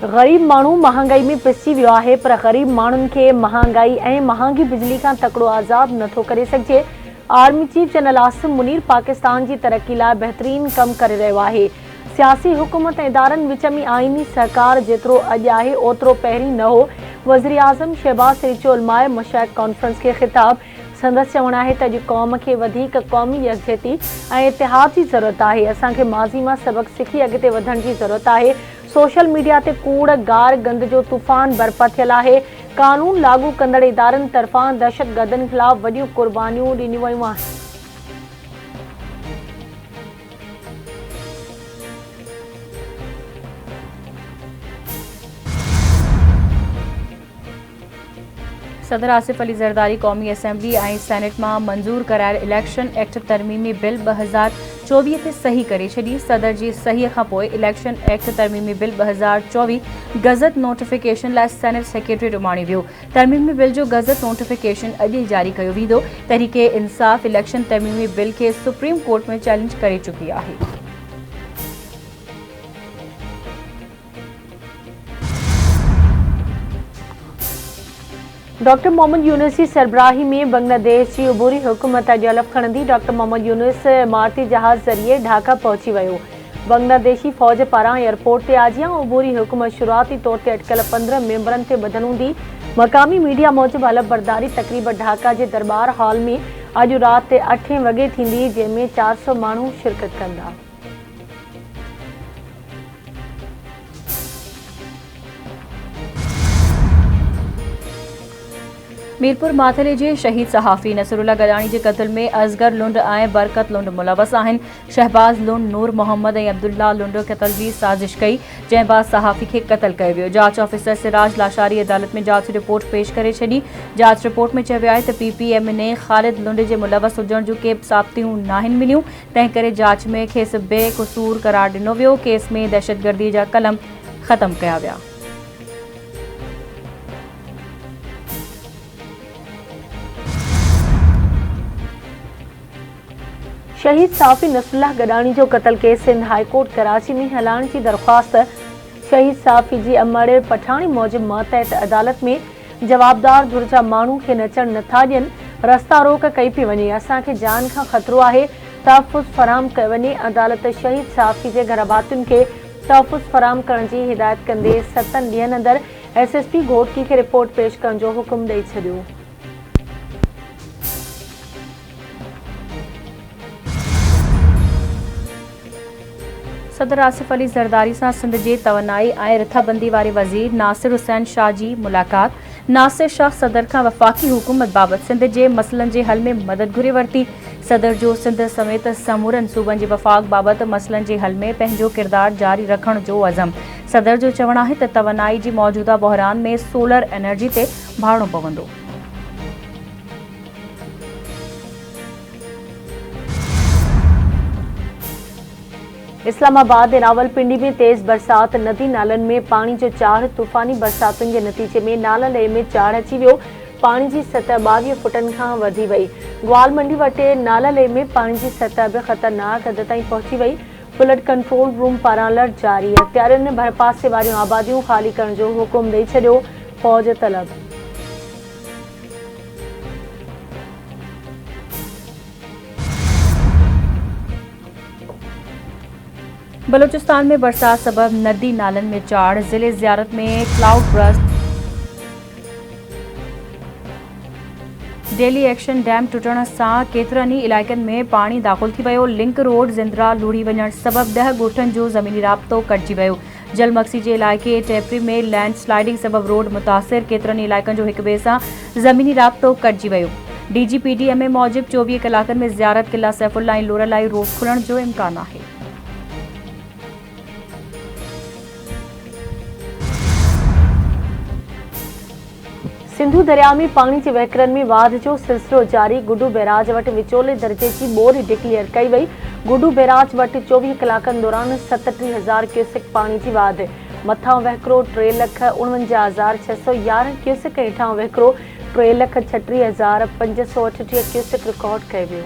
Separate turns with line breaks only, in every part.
गरीब माण्हू महांगाई में पिसी वियो आहे, पर गरीब माण्हुनि खे महांगाई ऐं महांगी बिजली खां तकड़ो आज़ाद नथो करे सघिजे। Army chief general Asim Munir Pakistan जी तरक्की लाइ बहितरीन कम करे रहियो आहे। सियासी हुकूमत इदारनि विच में आईनी सहकार जेतिरो अॼु आहे ओतिरो पहिरीं न हो। वज़ीर आज़म शहबाज शरीफ़ जो उलमाए मुशाइक़ कॉन्फ्रेंस खे ख़िताब। संदसि चवणु आहे त अॼु क़ौम खे वधीक क़ौमी यकजहती ऐं इतिहाद जी ज़रूरत आहे। असांखे माज़ी मां सबक़ सिखी अॻिते वधण जी ज़रूरत आहे। सोशल मीडिया ते कूड़ गार गंद जो तूफ़ान बर्पा थियल आहे। कानून लागू कंदड़ इदारनि तरफ़ां दहशतगर्दनि ख़िलाफ़ वॾियूं क़ुर्बानियूं ॾिनियूं वयूं आहिनि।
सदर आसिफ अली ज़रदारी क़ौमी असेंबली ऐं सेनेट में मंजूर करायल इलेक्शन एक्ट तरमीमी बिल 2024 ते सही करे छॾी। सदर जी सही खां पोइ इलेक्शन एक्ट तरमीमी बिल 2024 गज़ट नोटिफिकेशन लाइ सेनेट सेक्रेटरी उमाणी वियो। तरमीमी बिल जो गज़ट नोटिफिकेशन अॼु जारी कयो वेंदो। तहरीके इंसाफ़ इलेक्शन तरमीमी बिल खे सुप्रीम कोर्ट में चैलेंज करे चुकी आहे।
डॉक्टर मोहम्मद यूनुस जी सरबराही में बांग्लादेश की अबूरी हुकूमत अॼु हलफ़ खणंदी। डॉक्टर मोहम्मद यूनुस इमारती जहाज़ ज़रिए ढाका पहुची वियो। बांग्लादेशी फ़ौज पारां एयरपोर्ट ते आजिया अबूरी हुकूमत शुरुआती तौर ते अटकल 15 मेंबरनि ते ॿधल हूंदी। मक़ामी मीडिया मूजिब हलफ़ बरदारी तक़रीब ढाका जे दरबार हॉल में अॼु राति 8 वॻे थींदी, जंहिंमें 400 माण्हू शिरकत कंदा।
मीरपुर माथले जे शहीद सहाफ़ी नसरुल्ला गदाणी जे क़त्ल में असगर लुंड ऐं बरकत लुंड मुलवस आहिनि। शहबाज लुंड, नूर मोहम्मद ऐं अब्दुल्ला लुंड क़त्ल जी साज़िश कई, जंहिं बाद सहाफ़ी खे क़त्ल कयो वियो। जांच ऑफिसर सिराज लाशारी अदालत में जांच रिपोर्ट पेश करे छॾी। जांच रिपोर्ट में चयो वियो आहे त PPM ने ख़ालिद लुंड जे मुलवस हुजण जूं के साबितियूं नाहिनि मिलियूं, तंहिं करे जांच में खेसि बेक़सूर करार ॾिनो वियो। केस में दहशतगर्दी जा कलम ख़तमु कया विया।
शहीद साफ़ी नसरुल्ला गदाणी जो क़त्ल केस सिंध हाईकोर्ट कराची में हलाइण जी दरख़्वास्त। शहीद साफ़ी जी अमड़ पठाणी मूजिब मातहत अदालत में जवाबदार धुर जा माण्हू खे नचण नथा ॾियनि। रस्ता रोक कई पई वञे। असांखे जान खां ख़तरो आहे, तहफ़ुज़ फराहम कयो वञे। अदालत शहीद साफ़ी जे घरभातियुनि खे तहफ़ुज़ फराहम करण जी हिदायत कंदे 7 ॾींहंनि अंदरि SSP घोटकी खे रिपोर्ट पेश करण जो हुकुम ॾेई छॾियो।
सदर आसिफ अली ज़रदारी सां सिंध जे तवानाई ऐं रिथाबंदी वारे वज़ीर नासिर हुसैन शाह जी मुलाक़ात। नासिर शाह सदर खां वफ़ाक़ी हुकूमत बाबति सिंध जे मसइलनि जे हल में मदद घुरे वरिती। सदर जो सिंध समेत समूरनि सूबनि जे वफ़ाक़ बाबति मसइलनि जे हल में पंहिंजो किरदारु जारी रखण जो अज़म। सदर जो चवणु आहे त तवानाई जी मौजूदा बहरान में सोलर एनर्जी ते भाड़ो पवंदो।
इस्लामाबाद ऐं रावलपिंडी में तेज़ बरसात, नदी नालनि में पाणी जो चाढ़। तूफ़ानी बरसातुनि जे नतीजे में नाला लेह में चाढ़ अची वियो। पाणी जी सतह 22 फुटनि खां वधी वई। ग्वाल मंडी वटि नाला लेह में पाणी जी सतह बि ख़तरनाक हद ताईं पहुची वई। फ्लड कंट्रोल रूम पारां अलर्ट जारी। अख़्तियारियुनि भरपासे वारियूं आबादियूं ख़ाली करण जो हुकुम ॾेई छॾियो। फ़ौज तलब।
बलूचिस्तान में बरसात सबब नदी नालन में चाड़। जिले ज़ियारत में cloud burst. Daily action dam टुटण सां केतिरनि ई इलाइक़नि में पाणी दाख़िल थी वियो। लिंक रोड ज़िंदरा लुड़ी वञण सबब 10 ॻोठनि जो ज़मीनी राब्तो कटिजी वियो। जलमक्सी जे इलाइक़े टेपरी में लैंड स्लाइडिंग सबब रोड मुतासिर। केतिरनि ई इलाइक़नि जो हिक ॿिए सां ज़मीनी राब्तो कटिजी वियो। DGPDMA मूजिब 24 कलाकनि में ज़ियारत, किला सैफुल्ला ऐं लोरलाई रोड खुलण जो इम्कान आहे।
सिंधु दरिया में पाणी जे वहिकरनि में वाध जो सिलसिलो जारी। गुडू बैराज वटि विचोले दर्जे जी ॿोर डिक्लेयर कई वई। गुडू बैराज वटि 24 कलाकनि दौरान 37,000 क्यूसेक पाणी जी वाध। मथां वहिकिरो 3,49,611 क्यूसेक, हेठां वहिकिरो 3,36,538 क्यूसेक रिकॉर्ड कयो वियो।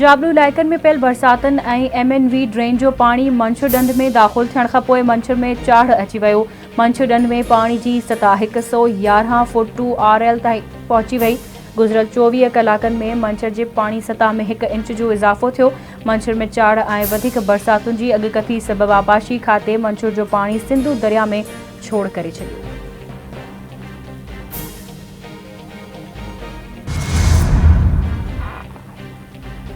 जाबलू इलाइक़नि में पियल बरसातनि ऐं MNV ड्रेन जो पाणी मंछर ढंढ में दाख़िल थियण खां पोइ मंछर में चाढ़ अची वियो। मंछर ढंढ में पाणी जी सतह 111 फुट 2 RL ताईं पहुची वई। गुज़िरियल 24 कलाकनि में मंछर जे पाणी सतह में 1 इंच जो इज़ाफ़ो थियो। मंछर में चाढ़ ऐं वधीक बरसातुनि जी अॻकथी सबबि आबाशी खाते मंछर जो पाणी सिंधु दरिया में छोड़ करे छॾियो।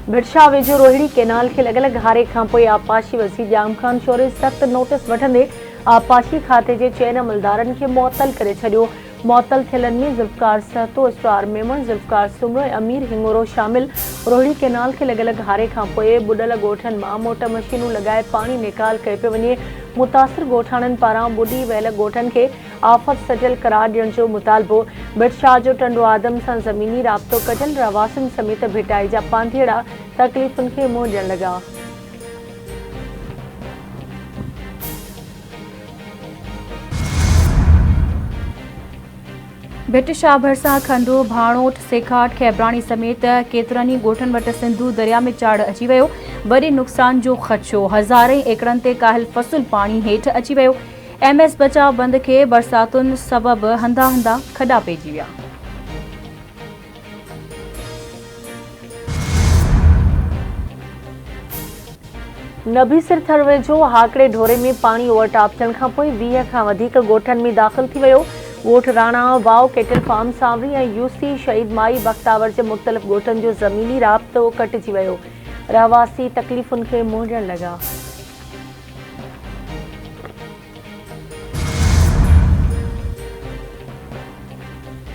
भिटशा वेझो रोहिणी कैनाल खे लॻल हारे खां पोइ आबपाशी वज़ीर जाम ख़ान शौरे सख़्त नोटिस वठंदे आबपाशी खाते जे 4 अमलदारनि खे मुअत्तल करे छॾियो। मुअत्तल थियलनि में ज़ुल्फ़कार सहतो, स्टार मेमण, ज़ुल्फ़कार सुमरो ऐं अमीर हिंगोरो शामिल। रोहिणी कैनाल खे लॻल हारे खां पोइ ॿुॾल ॻोठनि मां मोटर मशीनूं लॻाए पाणी निकाल कयो पियो वञे। मुतासिर ॻोठाणनि पारां ॿुॾी वियल ॻोठनि खे आफ़त सटियल करार ॾियण जो मुतालबो। भिटशा जो टंडो आदम सां ज़मीनी राब्तो कटियल, रहवासियुनि समेत भिटाई जा पांधेड़ा तकलीफ़ुनि खे मुंहुं ॾियण लॻा।
भिटशा भरिसां खंडो, भाणोट, सेखाट, खेब्राणी समेत केतिरनि ई ॻोठनि वटि सिंधु दरिया में चाढ़ अची वियो। वॾे नुक़सान जो ख़दशो, हज़ारे एकड़नि ते काहिल फ़सुल पाणी हेठि अची वियो। MS बचाव बंद खे बरसातुनि सबबि हंधा हंधा खॾा पइजी विया।
नबीसर थर वेझो हाकड़े ढोरे में पाणी ओवरटाप थियण खां पोइ 20 खां वधीक ॻोठनि में दाख़िल थी वियो। ॻोठ राणा, वाव कैटल फार्म, सांवरी ऐं UC शहीद माई बख्तावर जे मुख़्तलिफ़ ॻोठनि जो ज़मीनी राब्तो कटिजी वियो। रहवासी तकलीफ़ुनि खे मुंहुं ॾियण लॻा।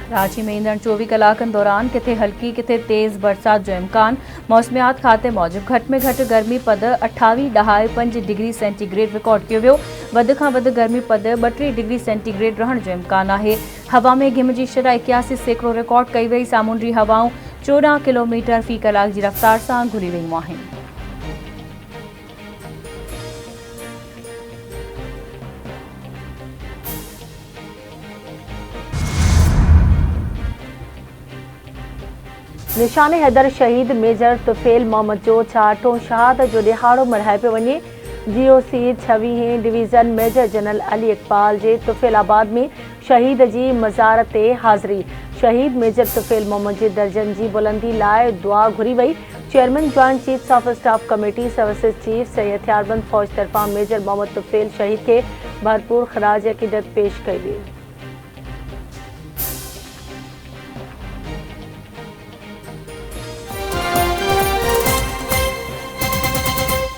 कराची में ईंदड़ 24 कलाकनि दौरान किथे हल्की किथे तेज़ बरसात जो इम्कान। मौसमियात खाते मूजिबि घटि में घटि गर्मी पद 28.5 डिग्री सेंटीग्रेड रिकॉर्ड कयो वियो। वधि खां वधि गर्मी पद 32 डिग्री सेंटीग्रेड रहण जो इम्कान आहे। हवा में घिम जी शरह 81% रिकॉर्ड कई वई। सामुंडी हवाऊं 14 किलोमीटर फ़ी कलाक जी रफ़्तार सां घुली वयूं आहिनि।
निशाने हैदर शहीद मेजर तुफेल मोहम्मद जो 66हों शहादत जो ॾिहाड़ो मल्हाए पियो वञे। GOC 26 division major general Ali Iqbal जे तुफेलाबाद में शहीद जी मज़ार ते हाज़िरी। शहीद मेजर तुफेल मोहम्मद जे दर्जनि जी बुलंदी लाइ दुआ घुरी वई। Chairman joint chiefs of staff committee services chief सही हथियारबंद फ़ौज तरफ़ां मेजर मोहम्मद तुफेल शहीद खे भरपूर ख़राज अक़ीदत पेश कई वई।